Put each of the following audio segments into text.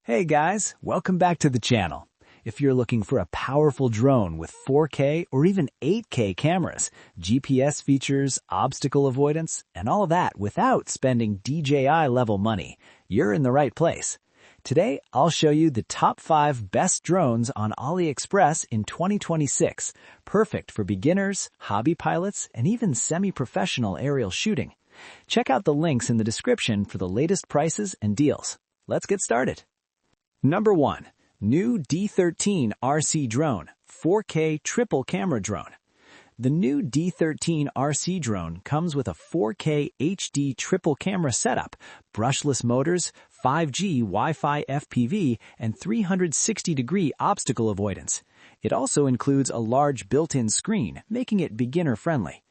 Hey guys, welcome back to the channel. If you're looking for a powerful drone with 4K or even 8K cameras, GPS features, obstacle avoidance, and all of that without spending DJI level money, you're in the right place. Today, I'll show you the top 5 best drones on AliExpress in 2026, perfect for beginners, hobby pilots, and even semi-professional aerial shooting. Check out the links in the description for the latest prices and deals. Let's get started. Number 1. New D13 RC Drone, 4K triple camera drone. The new D13 RC Drone comes with a 4K HD triple camera setup, brushless motors, 5G Wi-Fi FPV, and 360-degree obstacle avoidance. It also includes a large built-in screen, making it beginner-friendly.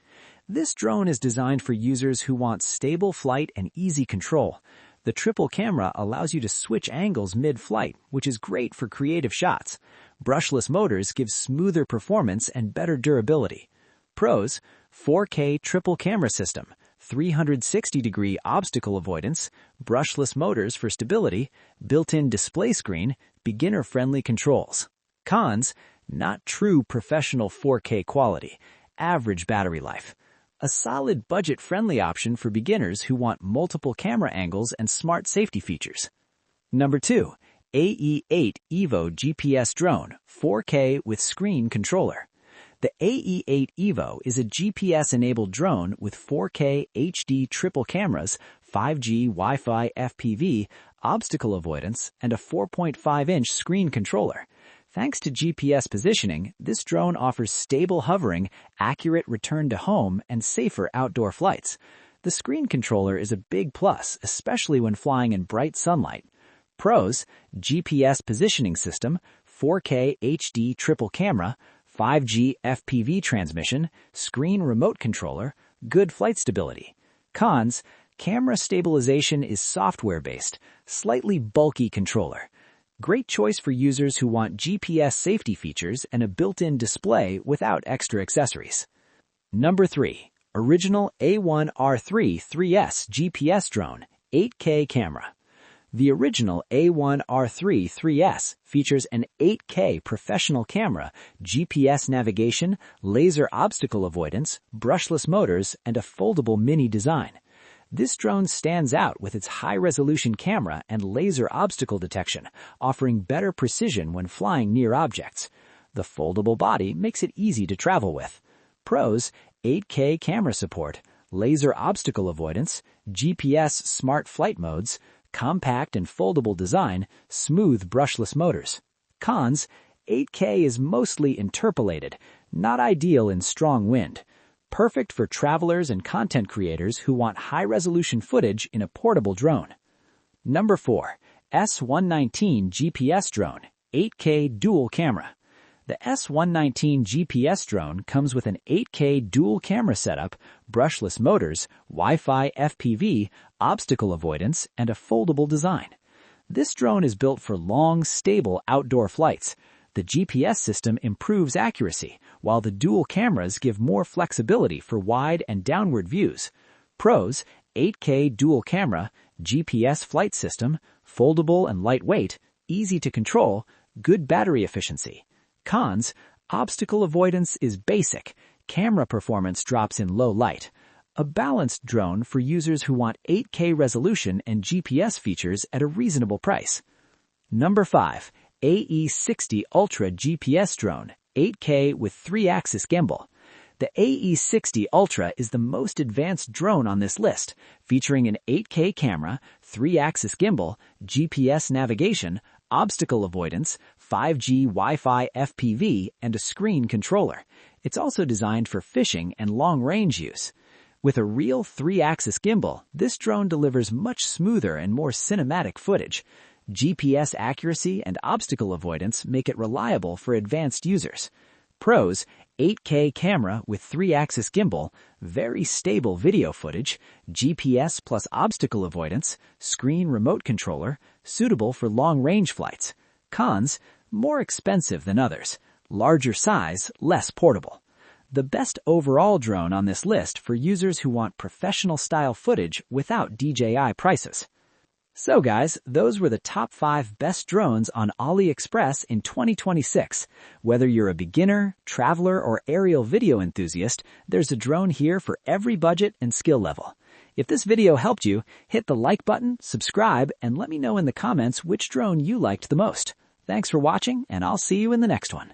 This drone is designed for users who want stable flight and easy control. The triple camera allows you to switch angles mid-flight, which is great for creative shots. Brushless motors give smoother performance and better durability. Pros: 4K triple camera system, 360-degree obstacle avoidance, brushless motors for stability, built-in display screen, beginner-friendly controls. Cons: not true professional 4K quality, average battery life. A solid budget-friendly option for beginners who want multiple camera angles and smart safety features. Number 2. AE8 EVO GPS Drone, 4K with screen controller. The AE8 EVO is a GPS-enabled drone with 4K HD triple cameras, 5G Wi-Fi FPV, obstacle avoidance, and a 4.5-inch screen controller. Thanks to GPS positioning, this drone offers stable hovering, accurate return to home, and safer outdoor flights. The screen controller is a big plus, especially when flying in bright sunlight. Pros: GPS positioning system, 4K HD triple camera, 5G FPV transmission, screen remote controller, good flight stability. Cons: camera stabilization is software-based, slightly bulky controller. Great choice for users who want GPS safety features and a built-in display without extra accessories. Number 3. Original A1R3 3S GPS Drone, 8K camera. The original A1R3 3S features an 8K professional camera, GPS navigation, laser obstacle avoidance, brushless motors, and a foldable mini design. This drone stands out with its high-resolution camera and laser obstacle detection, offering better precision when flying near objects. The foldable body makes it easy to travel with. Pros: 8K camera support, laser obstacle avoidance, GPS smart flight modes, compact and foldable design, smooth brushless motors. Cons: 8K is mostly interpolated, not ideal in strong wind. Perfect for travelers and content creators who want high-resolution footage in a portable drone. Number 4. S119 GPS Drone, 8K dual camera. The S119 GPS Drone comes with an 8K dual camera setup, brushless motors, Wi-Fi FPV, obstacle avoidance, and a foldable design. This drone is built for long, stable outdoor flights. The GPS system improves accuracy, while the dual cameras give more flexibility for wide and downward views. Pros: 8K dual camera, GPS flight system, foldable and lightweight, easy to control, good battery efficiency. Cons: obstacle avoidance is basic, camera performance drops in low light. A balanced drone for users who want 8K resolution and GPS features at a reasonable price. Number 5. AE60 Ultra GPS Drone, 8K with 3-axis gimbal. The AE60 Ultra is the most advanced drone on this list, featuring an 8K camera, 3-axis gimbal, GPS navigation, obstacle avoidance, 5G Wi-Fi FPV, and a screen controller. It's also designed for fishing and long-range use. With a real 3-axis gimbal, this drone delivers much smoother and more cinematic footage. GPS accuracy and obstacle avoidance make it reliable for advanced users. Pros: 8K camera with 3-axis gimbal, very stable video footage, GPS plus obstacle avoidance, screen remote controller, suitable for long-range flights. Cons: more expensive than others, larger size, less portable. The best overall drone on this list for users who want professional-style footage without DJI prices. So guys, those were the top 5 best drones on AliExpress in 2026. Whether you're a beginner, traveler, or aerial video enthusiast, there's a drone here for every budget and skill level. If this video helped you, hit the like button, subscribe, and let me know in the comments which drone you liked the most. Thanks for watching, and I'll see you in the next one.